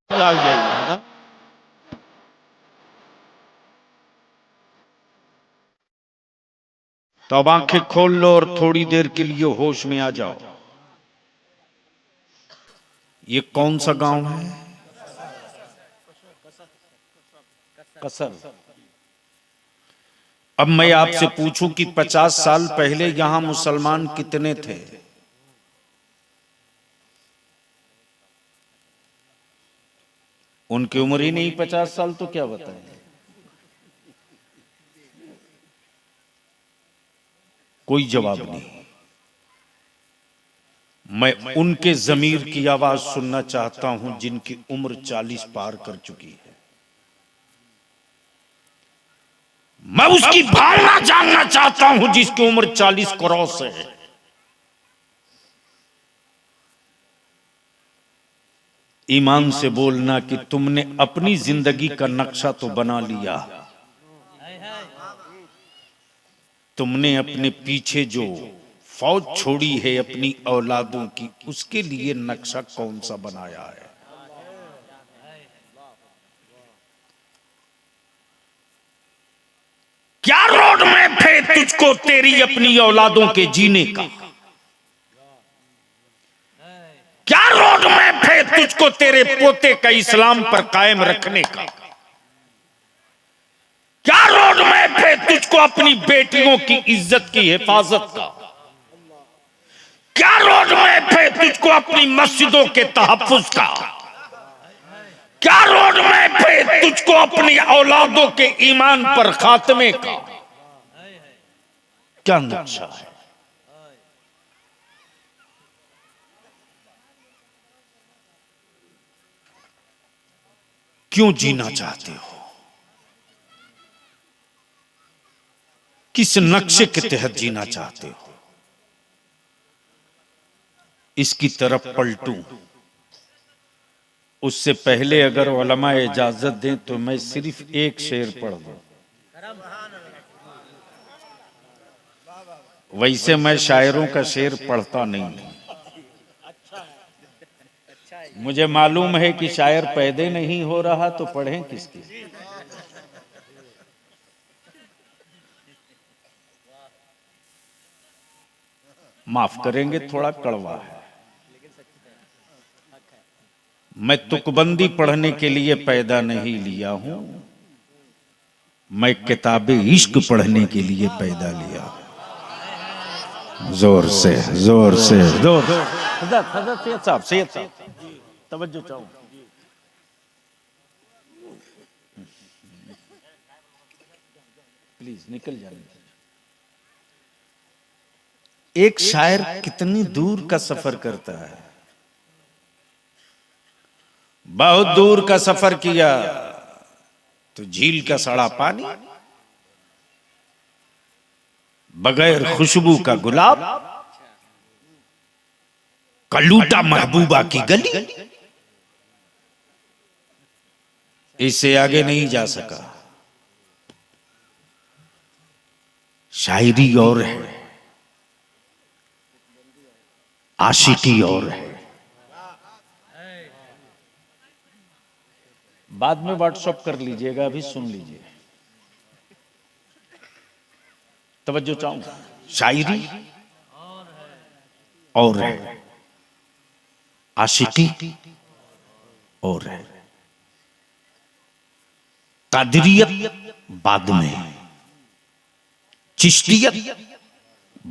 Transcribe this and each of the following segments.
आ जाइए। तो अब आंखें खोल लो और थोड़ी देर के लिए होश में आ जाओ। ये कौन सा गांव है? कसर। अब मैं आपसे पूछूं कि 50 साल पहले यहां मुसलमान कितने थे? उनकी उम्र ही नहीं 50 साल, तो क्या बताएं। कोई जवाब नहीं। मैं उनके जमीर की आवाज सुनना चाहता हूं जिनकी उम्र 40 पार कर चुकी है। मैं उसकी भावना जानना चाहता हूं जिसकी उम्र 40 क्रॉस है। ईमान से बोलना कि तुमने अपनी जिंदगी का नक्शा तो बना लिया, तुमने अपने पीछे जो फौज छोड़ी है अपनी औलादों की, उसके लिए नक्शा कौन सा बनाया है? क्या रोड मैप है तुझको तेरी अपनी औलादों के जीने का? क्या रोड मैप है तुझको तेरे पोते का इस्लाम पर कायम रखने का? क्या रोड मैप है तुझको अपनी बेटियों की इज्जत की हिफाजत का? क्या रोड मैप है तुझको अपनी मस्जिदों के तहफ्फुज का? क्या रोड मैप है तुझको अपनी औलादों के ईमान पर खात्मे का? क्या नक्शा है? क्यों जीना चाहते हो? किस नक्शे के तहत जीना चाहते हो? इसकी तरफ पलटूं उससे पहले अगर उलमा इजाजत दें तो मैं सिर्फ एक शेर पढ़ दूं। वैसे मैं शायरों का शेर पढ़ता नहीं। मुझे मालूम है कि शायर पैदा नहीं हो रहा तो पढ़ें किसकी। माफ करेंगे, थोड़ा कड़वा है। मैं तुकबंदी पढ़ने के लिए पैदा नहीं लिया हूं, मैं किताबे इश्क पढ़ने के लिए पैदा लिया हूं। जोर से जोर से जोर। हजरत सैयद साहब, सैयद साहब तवज्जो चाहूं। प्लीज निकल जाने। एक शायर कितनी दूर का सफर करता है। बहुत दूर का सफर किया तो झील का सड़ा पानी, बगैर खुशबू का गुलाब, कलूटा महबूबा की गली, इससे आगे नहीं जा सका। शायरी और है, आशिकी और है। बाद में व्हाट्सएप कर लीजिएगा, अभी सुन लीजिए। तवज्जो चाहूंगा। शायरी और है, आशिकी और है। कादरियत बाद में, चिश्तियत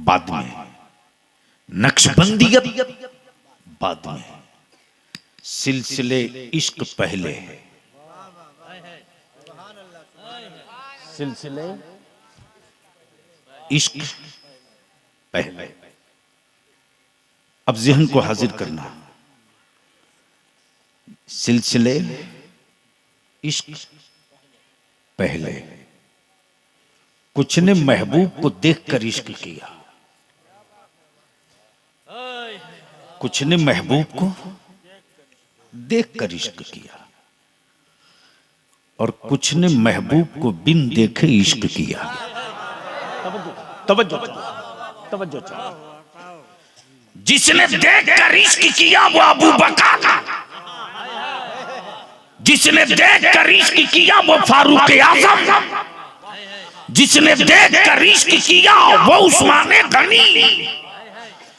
बाद में, नक्शबंदियत बाद में, सिलसिले इश्क पहले। सिलसिले इश्क पहले। अब ज़हन को हाजिर करना। सिलसिले इश्क पहले। कुछ ने महबूब को देखकर इश्क किया, कुछ ने महबूब को देखकर इश्क किया, और कुछ ने महबूब को बिन देखे इश्क किया। तवज्जो तवज्जो। जिसने देखकर इश्क किया वो अबू बकर, जिसने देखकर इश्क किया वो फारूक आजम, जिसने देखकर इश्क किया वो उस्मान गनी,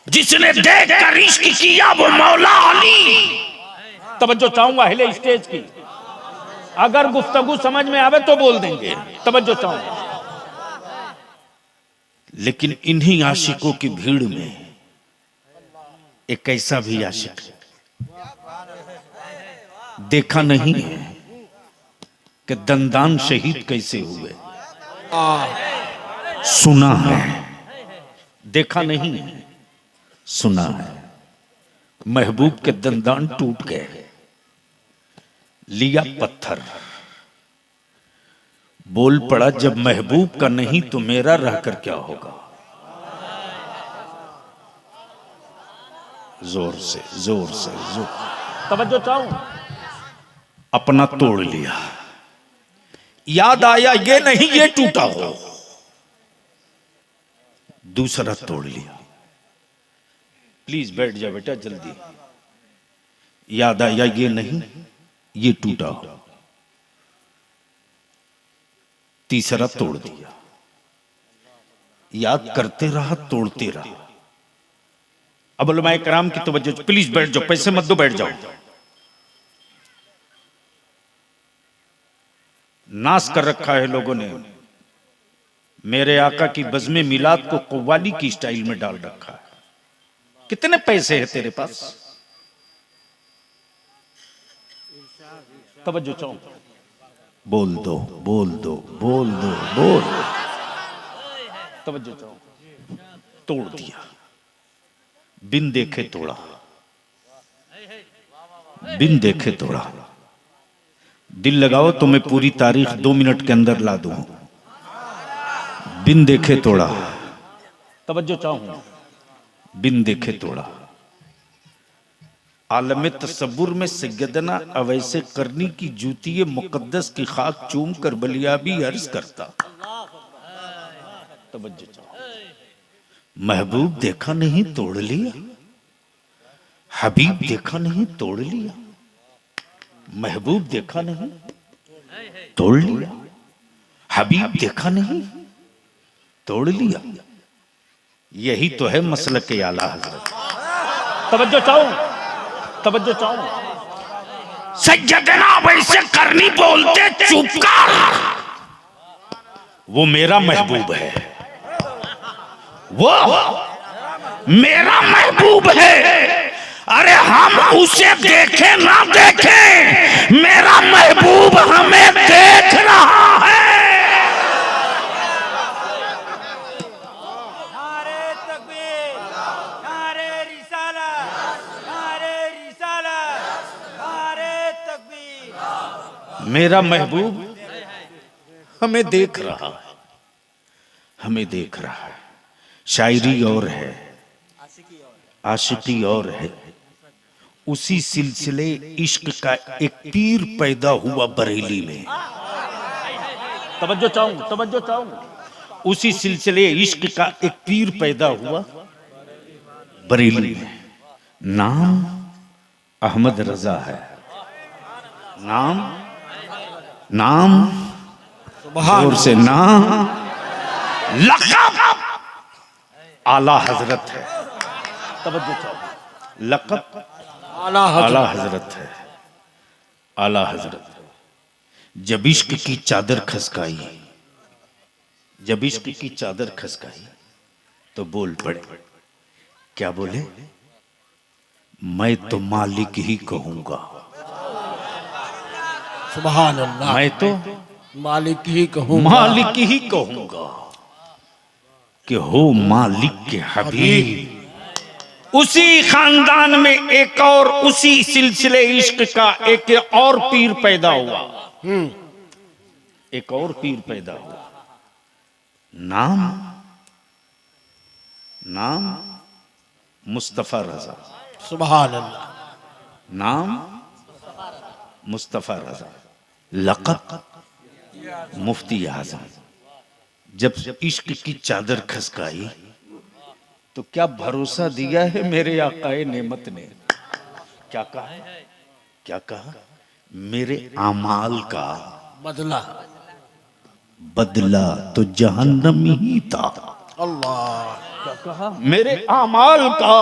जिसने देखकर इश्क किया वो मौला अली। तवज्जो चाहूंगा अहले स्टेज की, अगर गुफ्तगू समझ में आवे तो बोल देंगे, तवज्जो चाहूंगा। लेकिन इन्हीं आशिकों की भीड़ में एक ऐसा भी आशिक देखा नहीं है कि दंदान शहीद कैसे हुए, सुना है, देखा नहीं है, सुना है। महबूब के दंदान टूट गए, लिया पत्थर, बोल पड़ा जब महबूब का नहीं तो मेरा रहकर क्या होगा। जोर से जोर से जोर, तवज्जो चाहूं। अपना तोड़ लिया, याद आया ये नहीं ये टूटा हो, दूसरा तोड़ लिया। प्लीज बैठ जा बेटा जल्दी। याद आया ये नहीं ये टूटा हो, तीसरा तोड़ दिया। याद करते रहा, तोड़ते रहा। अब उलमाए कराम की तवज्जो, प्लीज बैठ जाओ, पैसे मत दो, बैठ जाओ। नाश कर रखा है लोगों ने, मेरे आका की बज़्मे मिलाद को कव्वाली की स्टाइल में डाल रखा है। कितने पैसे हैं तेरे पास? तवज्जो चाहो, बोल दो बोल दो बोल दो बोल। तवज्जो चाहो, तोड़ दिया, बिन देखे तोड़ा, बिन देखे तोड़ा। दिल लगाओ तो मैं पूरी तारीख 2 मिनट के अंदर ला दूं। बिन देखे तोड़ा, तवज्जो चाहूं, बिन देखे तोड़ा। आलम तसव्वुर में सैयदना अवैसे करनी की जूती मुकद्दस की खाक चूम कर बलियाबी अर्ज करता। तवज्जो चाहो, महबूब देखा नहीं तोड़ लिया, हबीब देखा नहीं तोड़ लिया, महबूब देखा नहीं तोड़ लिया, हबीब देखा नहीं तोड़ लिया। यही तो है मसलक के आला हजरत। तवज्जो चाहो, तवज्जो चाहो। सैयदना वैसे करनी बोलते चुप कर, वो मेरा महबूब है, वो मेरा महबूब है। अरे हम उसे देखे ना देखे, मेरा महबूब हमें देख रहा है। नारे तकबीर, नारे रिसालत, नारे रिसालत, नारे तकबीर। मेरा महबूब हमें देख रहा है, हमें देख रहा है। शायरी और है, आशिकी और है। उसी सिलसिले इश्क का एक पीर पैदा हुआ बरेली में। तवज्जो चाहूं, तवज्जो चाहूं। उसी सिलसिले इश्क का एक पीर पैदा हुआ बरेली में। नाम अहमद रजा है, नाम नाम जोर से नाम, लक़ब आला हजरत है। तवज्जो चाहो, लक़ब आला हजरत है, आला हजरत। जब इश्क की चादर खसकाई, जब इश्क की चादर खसकाई तो बोल पड़े। क्या बोले? मैं तो मालिक ही कहूंगा, सुभान अल्लाह। मैं तो मालिक ही कहूंगा, मालिक ही कहूंगा कि हो मालिक के हबीब। उसी खानदान में एक और उसी सिलसिले इश्क का एक और पीर पैदा हुआ, एक और पीर पैदा हुआ। नाम नाम मुस्तफा रजा, सुभान अल्लाह। नाम मुस्तफा रजा, लक़ब मुफ्ती आज़म। जब इश्क की चादर खसकाई तो क्या भरोसा दिया है मेरे आकाए नेमत ने? क्या कहा? क्या कहा? मेरे अमाल का बदला बदला तो जहन्नम ही था। अल्लाह, क्या कहा? मेरे अमाल का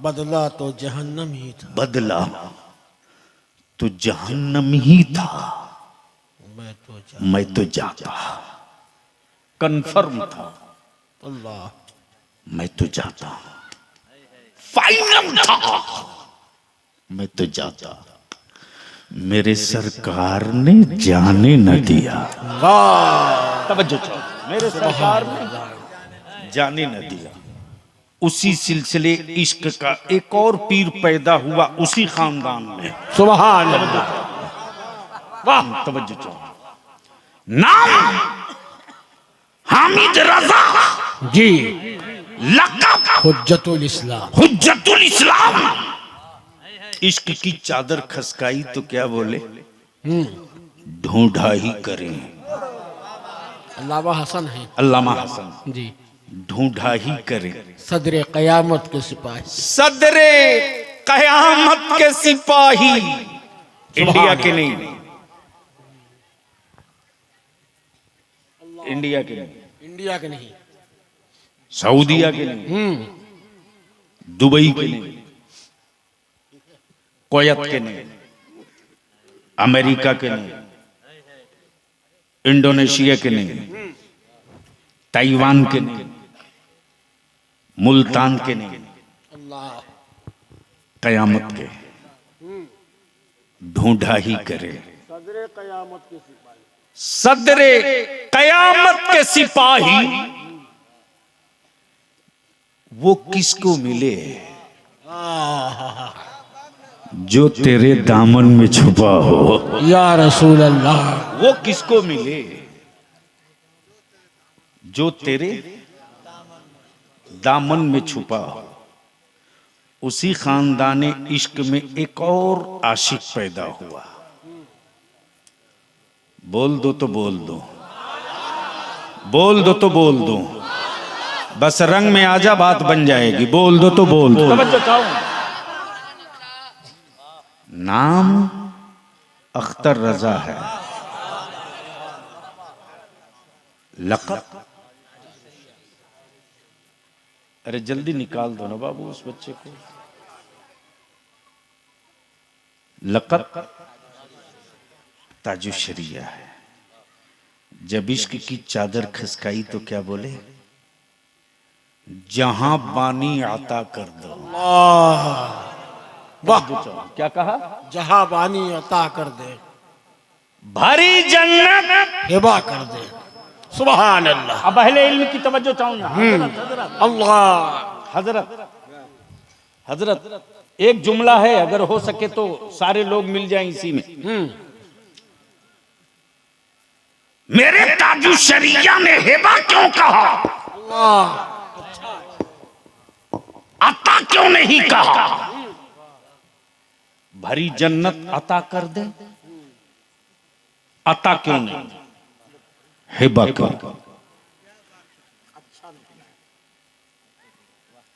बदला तो जहन्नम ही था। बदला तो जहन्नम ही था। मैं तो जाता, कन्फर्म था। अल्लाह, मैं तो जाता, फाइनल था। मैं तो जाता, मेरे सरकार ने जाने न दिया। तवज्जो, मेरे सरकार ने जाने न दिया। उसी सिलसिले इश्क का एक और पीर पैदा हुआ उसी खानदान में। सुभान अल्लाह। वाह, तवज्जो चाहो। नाम हामिद रजा जी, लक़ब हुज्जतुल इस्लाम। हुज्जतुल इस्लाम। इश्क की चादर खसकाई तो क्या बोले? ढूंढा ही करें। अल्लामा हसन है। अल्लामा हसन जी, ढूंढा ही करें। सदरे कयामत के सिपाही। सदरे कयामत के सिपाही। इंडिया के नहीं, इंडिया के नहीं, इंडिया के नहीं, सऊदीया के नहीं, दुबई के नहीं, कुवैत के नहीं, अमेरिका के नहीं, इंडोनेशिया के नहीं, ताइवान के नहीं, मुल्तान के नहीं, अल्लाह, कयामत के। ढूंढा ही करे। सदरे कयामत के सिपाही। सदरे कयामत के सिपाही वो किसको मिले जो तेरे दामन में छुपा हो? या रसूल अल्लाह। वो किसको मिले जो तेरे दामन में छुपा हो? उसी खानदाने इश्क में एक और आशिक पैदा हुआ। बोल दो तो बोल दो, बोल दो तो बोल दो, बस रंग में आजा बात बन जाएगी। बोल दो तो बोल दो। नाम अख्तर रजा है, लक़ब। अरे जल्दी निकाल दो ना बाबू उस बच्चे को। लक़ब ताजुशरिया है। जब इश्क की चादर खसकाई तो क्या बोले? जहां बानी आता कर दो। वाह, क्या कहा? जहां बानी अता कर दे, भारी जन्नत हिबा कर दे। सुभान अल्लाह। अब अहले इल्म की तवज्जो चाहूंगा। अल्लाह, हजरत, हजरत एक जुमला है, अगर हो सके तो सारे लोग मिल जाएं इसी में। मेरे ताजु शरिया ने हिबा क्यों कहा? अल्लाह, अता क्यों नहीं कहा? भरी जन्नत अता कर दे, अता क्यों नहीं? हिबा क्यों?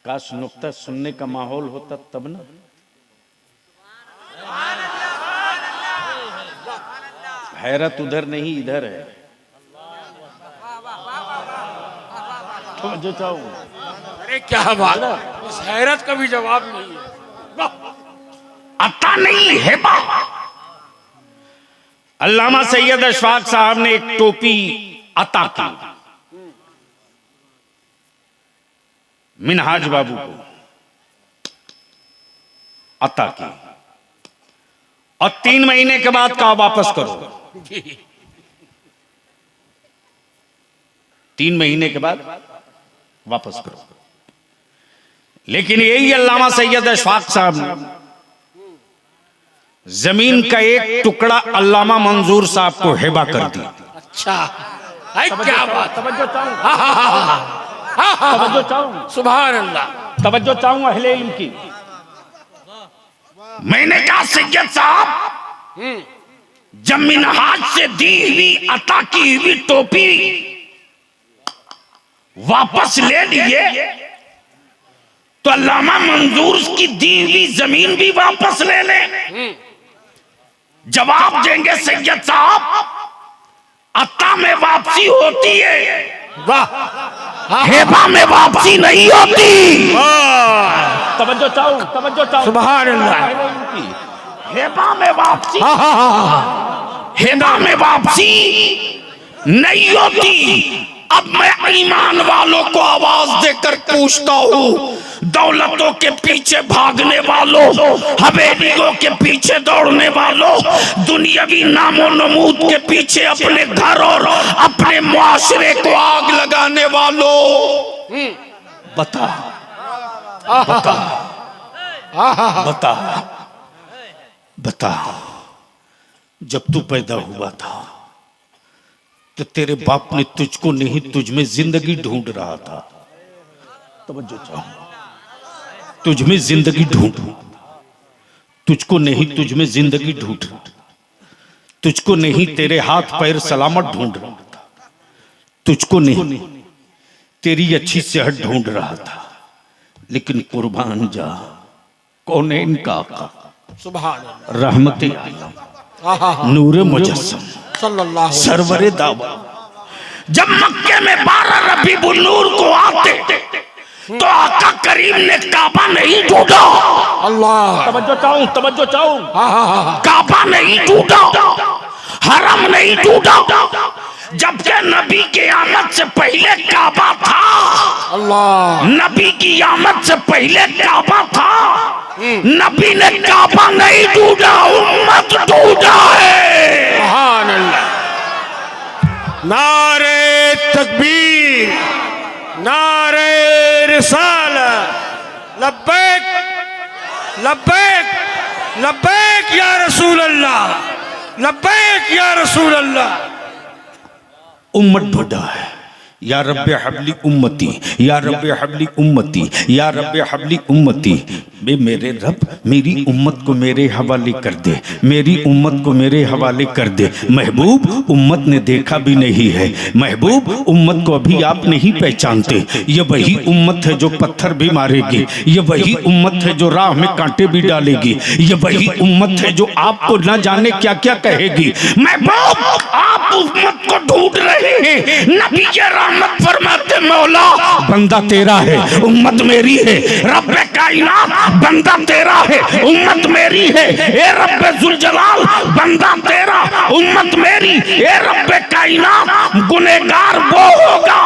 काश नुक्ता सुनने का माहौल होता तब ना। हैरत उधर नहीं इधर है। तो जो चाहूं। अरे क्या बात, इस हैरत का भी जवाब नहीं है। अता नहीं हिबा। अल्लामा सैयद अशफाक साहब ने एक टोपी अता की मिनहाज बाबू को, अता की, और 3 महीने के बाद कहा वापस करो। 3 महीने के बाद वापस करो। लेकिन यही अल्लामा सैयद अशफाक साहब ने जमीन का एक टुकड़ा अल्लामा मंजूर साहब को हिबा कर दिया। अच्छा, क्या बात। तवज्जो चाहूं, सुभान अल्लाह। तवज्जो चाहूं अहले इल्म की। मैंने कहा सैयद साहब, जब मिनहाज से दी हुई अता की हुई टोपी वापस ले लिए तो अल्लामा मंजूर की दी हुई जमीन भी वापस ले ले। जवाब देंगे सैयद साहब, अत्ता में वापसी होती है, वाह, हेबा में वापसी नहीं होती। वाह, तवज्जो चाहो। सुभान अल्लाह। हेबा में वापसी, हाँ, हाँ, हाँ, हेबा में वापसी नहीं होती। अब मैं ईमान वालों को आवाज देकर पूछता हूँ, दौलतों के पीछे भागने वालों, हवेलियों के पीछे दौड़ने वालों, दुनियावी नामो नमूद के पीछे अपने घर और अपने मुआशरे को आग लगाने वालों, बता बता बता बता, जब तू पैदा हुआ था तो तेरे बाप ने तुझको नहीं, तुझ में जिंदगी ढूंढ रहा था। तवज्जो चाहो, तुझ में जिंदगी ढूंढ, तुझको नहीं, तुझ में जिंदगी ढूंढ, तुझको नहीं तेरे हाथ पैर सलामत ढूंढ रहा था, तुझको नहीं तेरी अच्छी सेहत ढूंढ रहा था। लेकिन कुर्बान जा, कौन है इनका आका? सुभान अल्लाह। रहमते आलम, नूरे मुजस्सम, सल्लल्लाहु अलैहि सरवरे दावा। जब मक्के में 12 रबीउल नूर को आते तो आका करीम ने काबा नहीं ढूंढा। अल्लाह। तवज्जो चाहूं, हाँ, हाँ, हाँ, काबा नहीं ढूंढा, हरम नहीं ढूंढा, जबकि नबी की आमद से पहले काबा था। अल्लाह। नबी की आमद से पहले काबा था। नबी ने काबा नहीं ढूंढा, उम्मत ढूंढा है। सुभान अल्लाह। नारे तकबीर, नारे रिसालत, लब्बैक लब्बैक लब्बैक या रसूल अल्लाह, लब्बैक या रसूल अल्लाह। उम्मत ढूंढा है। या रब्बे हबली उम्मती, या रब्बे हबली उम्मती, या रब्बे हबली उम्मती। बे मेरे रब, मेरी उम्मत को मेरे हवाले कर दे, मेरी उम्मत को मेरे हवाले कर दे। महबूब, उम्मत ने देखा भी नहीं है, महबूब उम्मत को अभी आप नहीं पहचानते। ये वही उम्मत है जो पत्थर भी मारेगी, ये वही उम्मत है जो राह में कांटे भी डालेगी, ये वही उम्मत है जो आपको न जाने क्या क्या कहेगी। महबूब, आप उम्मत को ढूंढ रहे हैं, नबी के रहमत फरमाते मौला बंदा तेरा है, उम्मत मेरी है। रब्बे कायनात, बंदा तेरा है, उम्मत मेरी है। ए रब्बे जुल जलाल, बंदा तेरा, उम्मत मेरी। ए रब्बे कायनात, गुनहगार वो होगा,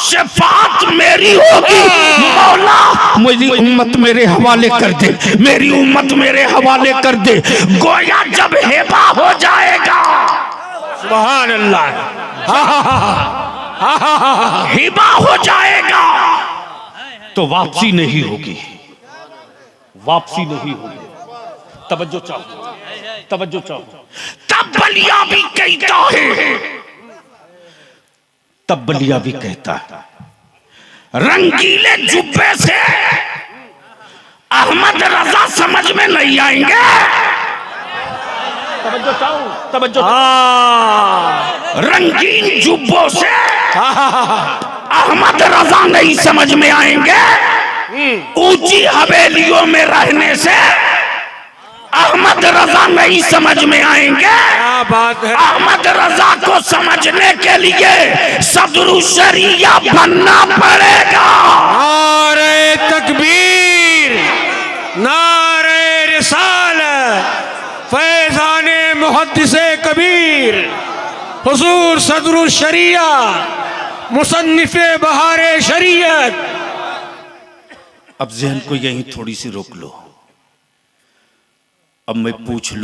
शफाअत मेरी होगी। मौला मेरी उम्मत मेरे हवाले कर दे, मेरी उम्मत मेरे हवाले कर दे। गोया जब हेबा हो जाएगा, सुभान अल्लाह। हिबा हो जाएगा तो वापसी नहीं होगी, वापसी नहीं होगी। तवज्जो चाहो, तवज्जो चाहो। तब बलिया भी कहता है, तब बलिया भी कहता है, रंगीले जुब्बे से अहमद रजा समझ में नहीं आएंगे। तवज्जो चाहो, तवज्जो। रंगीन जुब्बों से अहमद रजा नहीं समझ में आएंगे। ऊंची हवेलियों में रहने से अहमद रजा नहीं समझ में आएंगे। क्या बात है। अहमद रजा को समझने के लिए सदरुल शरिया बनना पड़ेगा। नारे तकबीर, नारे रिसालत, फैज़ाने मुहद्दिसे कबीर, हुजूर सदरुल शरिया, मुसन्निफे बहारे शरीयत। अब ज़हन को यहीं थोड़ी सी रोक लो। अब मैं पूछ लूं